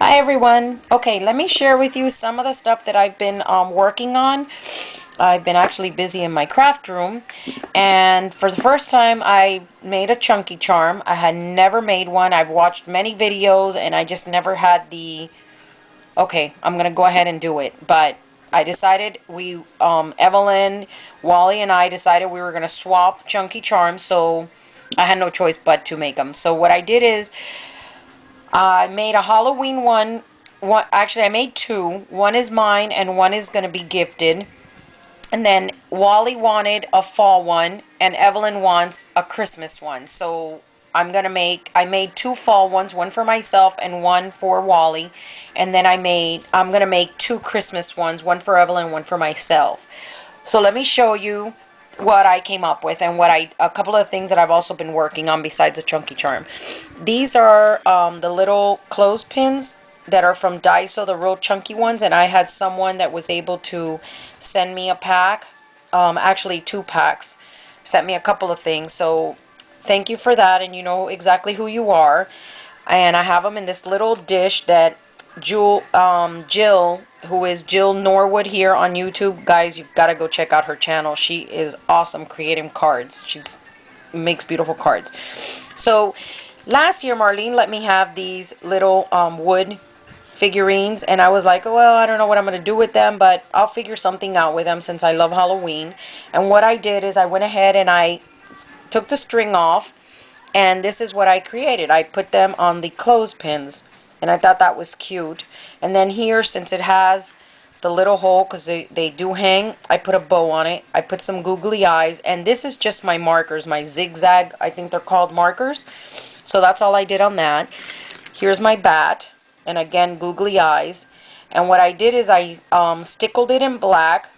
Hi everyone. Okay, let me share with you some of the stuff that I've been working on. I've been actually busy in my craft room, and for the first time I made a chunky charm. I had never made one. I've watched many videos and I just never had the okay, I'm gonna go ahead and do it. But I decided Evelyn, Wally and I decided we were gonna swap chunky charms, so I had no choice but to make them. So what I did is I made a Halloween one. Actually, I made two. One is mine and one is going to be gifted. And then Wally wanted a fall one and Evelyn wants a Christmas one. So I made two fall ones, one for myself and one for Wally. And then I'm going to make two Christmas ones, one for Evelyn, one for myself. So let me show you what I came up with and a couple of things that I've also been working on besides the chunky charm. These are the little clothespins that are from Daiso, the real chunky ones, and I had someone that was able to send me a pack, actually 2 packs, sent me a couple of things, so thank you for that, and you know exactly who you are. And I have them in this little dish that Jill, who is Jill Norwood here on YouTube. Guys, you've got to go check out her channel. She is awesome creating cards. She makes beautiful cards. So last year Marlene let me have these little wood figurines, and I was like, oh, well, I don't know what I'm going to do with them, but I'll figure something out with them since I love Halloween. And what I did is I went ahead and I took the string off, and this is what I created. I put them on the clothespins, and I thought that was cute. And then here, since it has the little hole, because they do hang, I put a bow on it. I put some googly eyes, and this is just my markers, my zigzag, I think they're called markers. So that's all I did on that. Here's my bat, and again, googly eyes. And what I did is I stickled it in black.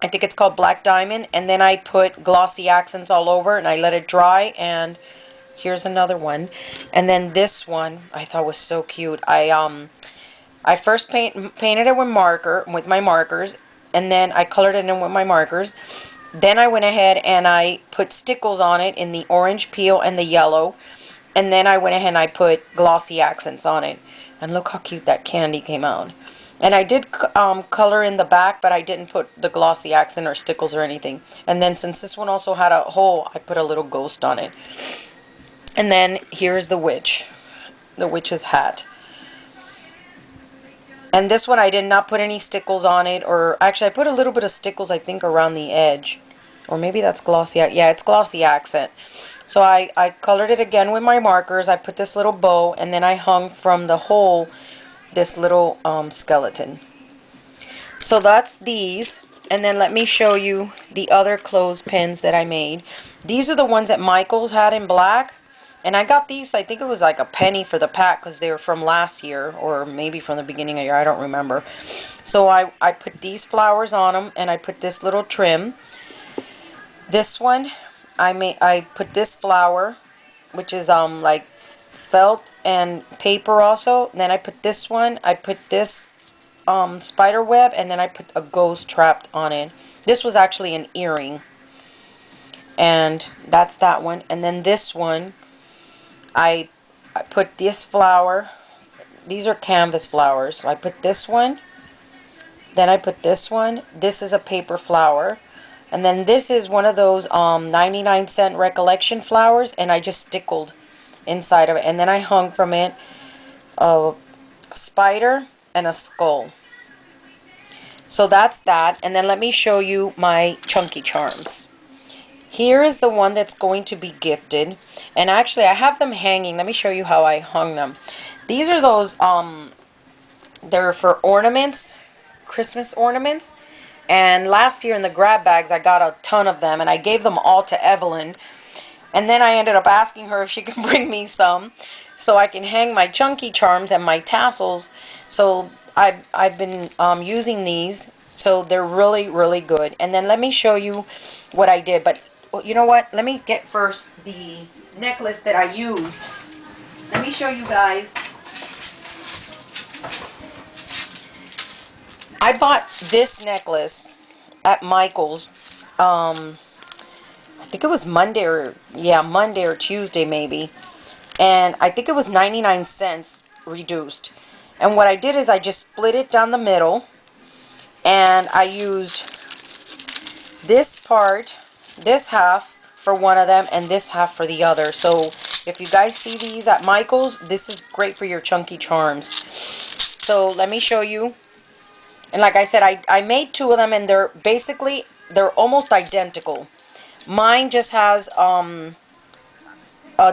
I think it's called Black Diamond, and then I put glossy accents all over, and I let it dry, and here's another one. And then this one I thought was so cute. I first painted it with my markers, and then I colored it in with my markers. Then I went ahead and I put stickles on it in the orange peel and the yellow, and then I went ahead and I put glossy accents on it. And look how cute that candy came out. And I did color in the back, but I didn't put the glossy accent or stickles or anything. And then since this one also had a hole, I put a little ghost on it. And then here's the witch's hat. And this one I did not put any stickles on it, or actually I put a little bit of stickles, I think, around the edge. Or maybe that's glossy, yeah, it's glossy accent. So I colored it again with my markers. I put this little bow, and then I hung from the hole this little skeleton. So that's these. And then let me show you the other clothespins that I made. These are the ones that Michael's had in black. And I got these, I think it was like a penny for the pack, because they were from last year, or maybe from the beginning of the year, I don't remember. So I put these flowers on them, and I put this little trim. This one, I put this flower, which is like felt and paper also. And then I put this one, I put this spider web, and then I put a ghost trapped on it. This was actually an earring, and that's that one. And then this one, I put this flower. These are canvas flowers. So I put this one, then I put this one. This is a paper flower, and then this is one of those 99-cent recollection flowers, and I just stickled inside of it. And then I hung from it a spider and a skull. So that's that. And then let me show you my chunky charms. Here is the one that's going to be gifted, and actually I have them hanging. Let me show you how I hung them. These are those they're for ornaments, Christmas ornaments. And last year in the grab bags I got a ton of them, and I gave them all to Evelyn. And then I ended up asking her if she can bring me some so I can hang my chunky charms and my tassels. So I've been using these, so they're really, really good. And then let me show you what I did. But you know what? Let me get first the necklace that I used. Let me show you guys. I bought this necklace at Michael's. I think it was Monday or Tuesday maybe. And I think it was 99 cents reduced. And what I did is I just split it down the middle, and I used this part, this half for one of them and this half for the other. So if you guys see these at Michael's, this is great for your chunky charms. So let me show you. And like I said, I made two of them, and they're almost identical. Mine just has a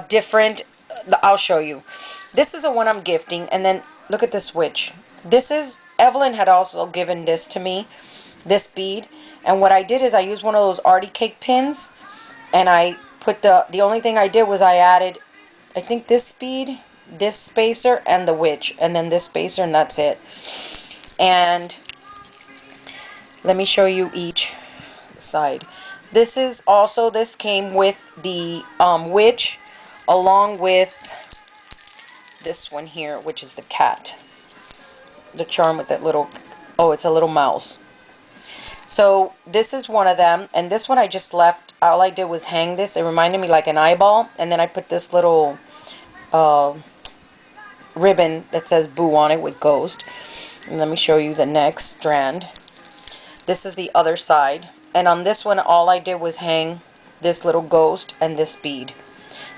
different, I'll show you. This is the one I'm gifting, and then look at this witch. This is, Evelyn had also given this to me, this bead. And what I did is I used one of those Artie Cake pins, and I put the only thing I did was I added, I think, this bead, this spacer, and the witch, and then this spacer, and that's it. And let me show you each side. This is also, this came with the witch, along with this one here, which is the cat. The charm with that little, oh, it's a little mouse. So this is one of them, and this one I just left, all I did was hang this. It reminded me like an eyeball, and then I put this little ribbon that says Boo on it with ghost. And let me show you the next strand. This is the other side, and on this one all I did was hang this little ghost and this bead.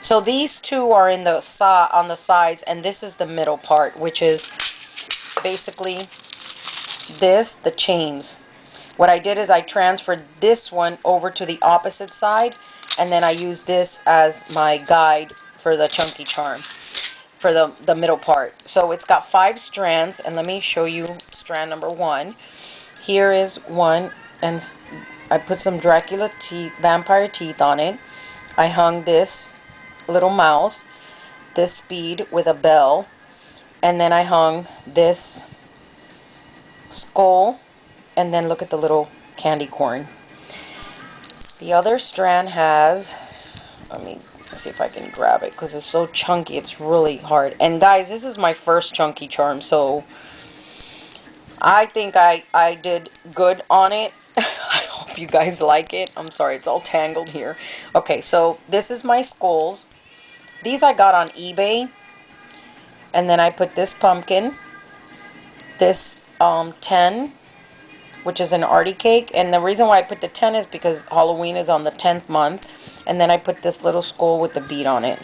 So these two are in the on the sides, and this is the middle part, which is basically this, the chains. What I did is I transferred this one over to the opposite side, and then I used this as my guide for the chunky charm, for the middle part. So it's got 5 strands, and let me show you strand number 1. Here is one, and I put some Dracula teeth, vampire teeth on it. I hung this little mouse, this bead with a bell, and then I hung this skull, and then look at the little candy corn. The other strand has, let me see if I can grab it, because it's so chunky, it's really hard. And guys, this is my first chunky charm, so I think I did good on it. I hope you guys like it. I'm sorry, it's all tangled here. Okay, so this is my skulls. These I got on eBay. And then I put this pumpkin, this 10, which is an Artie cake. And the reason why I put the 10 is because Halloween is on the 10th month. And then I put this little skull with the bead on it.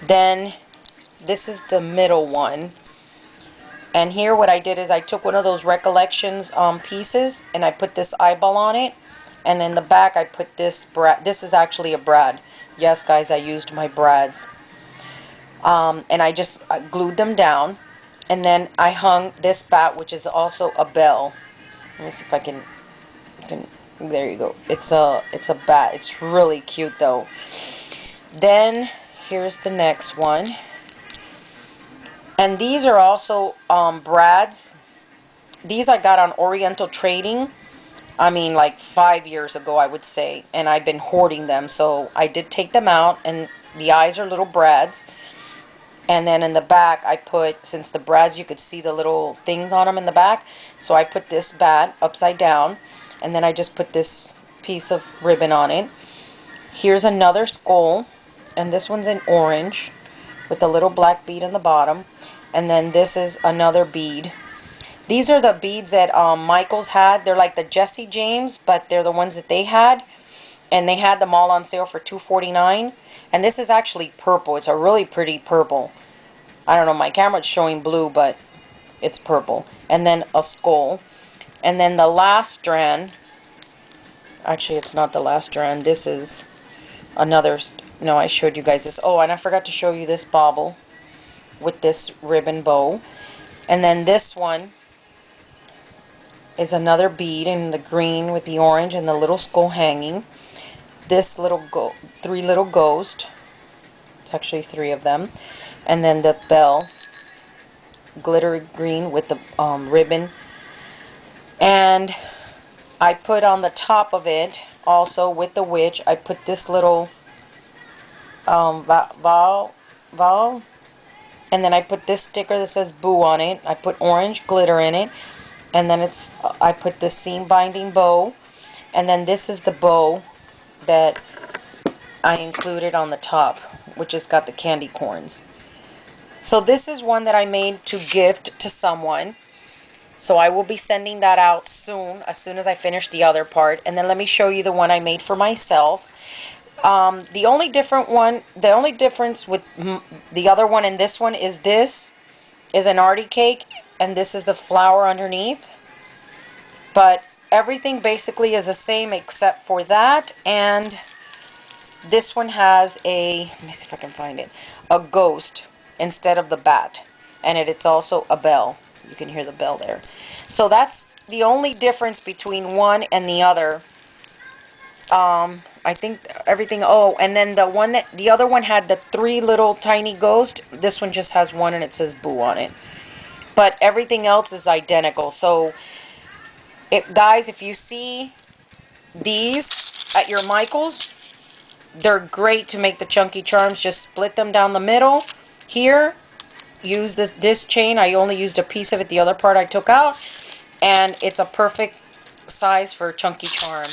Then this is the middle one. And here what I did is I took one of those Recollections pieces, and I put this eyeball on it. And in the back I put this brad. This is actually a brad. Yes, guys, I used my brads. And I just glued them down. And then I hung this bat, which is also a bell. Let me see if I can there you go. It's a bat. It's really cute though. Then here's the next one. And these are also brads. These I got on Oriental Trading. I mean, like 5 years ago, I would say. And I've been hoarding them. So I did take them out. And the eyes are little brads. And then in the back, I put, since the brads, you could see the little things on them in the back. So I put this bat upside down. And then I just put this piece of ribbon on it. Here's another skull. And this one's in orange, with a little black bead in the bottom. And then this is another bead. These are the beads that Michael's had. They're like the Jesse James, but they're the ones that they had. And they had them all on sale for $2.49. And this is actually purple. It's a really pretty purple. I don't know, my camera's showing blue, but it's purple. And then a skull. And then the last strand, actually it's not the last strand. This is another, no, I showed you guys this. Oh, and I forgot to show you this bauble with this ribbon bow. And then this one is another bead in the green with the orange and the little skull hanging. This little 3 little ghosts. It's actually 3 of them. And then the bell, glittery green with the ribbon. And I put on the top of it, also with the witch, I put this little Val. And then I put this sticker that says Boo on it. I put orange glitter in it. And then I put this seam binding bow. And then this is the bow that I included on the top, which has got the candy corns. So this is one that I made to gift to someone. So I will be sending that out soon as I finish the other part. And then let me show you the one I made for myself. The only difference with the other one and this is an arty cake, and this is the flour underneath. But everything basically is the same except for that, and this one has a, let me see if I can find it, a ghost instead of the bat. And it's also a bell. You can hear the bell there. So that's the only difference between one and the other. I think everything, oh, and then the other one had the 3 little tiny ghosts. This one just has one and it says boo on it. But everything else is identical. So, guys, if you see these at your Michael's, they're great to make the chunky charms. Just split them down the middle. Here, use this chain. I only used a piece of it. The other part I took out. And it's a perfect size for a chunky charm.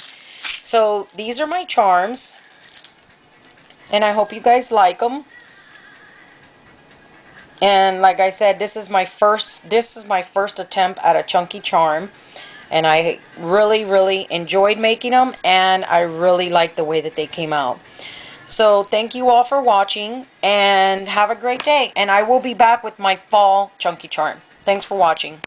So these are my charms. And I hope you guys like them. And like I said, this is my first attempt at a chunky charm. And I really enjoyed making them, and I really like the way that they came out. So thank you all for watching, and have a great day. And I will be back with my fall chunky charm. Thanks for watching.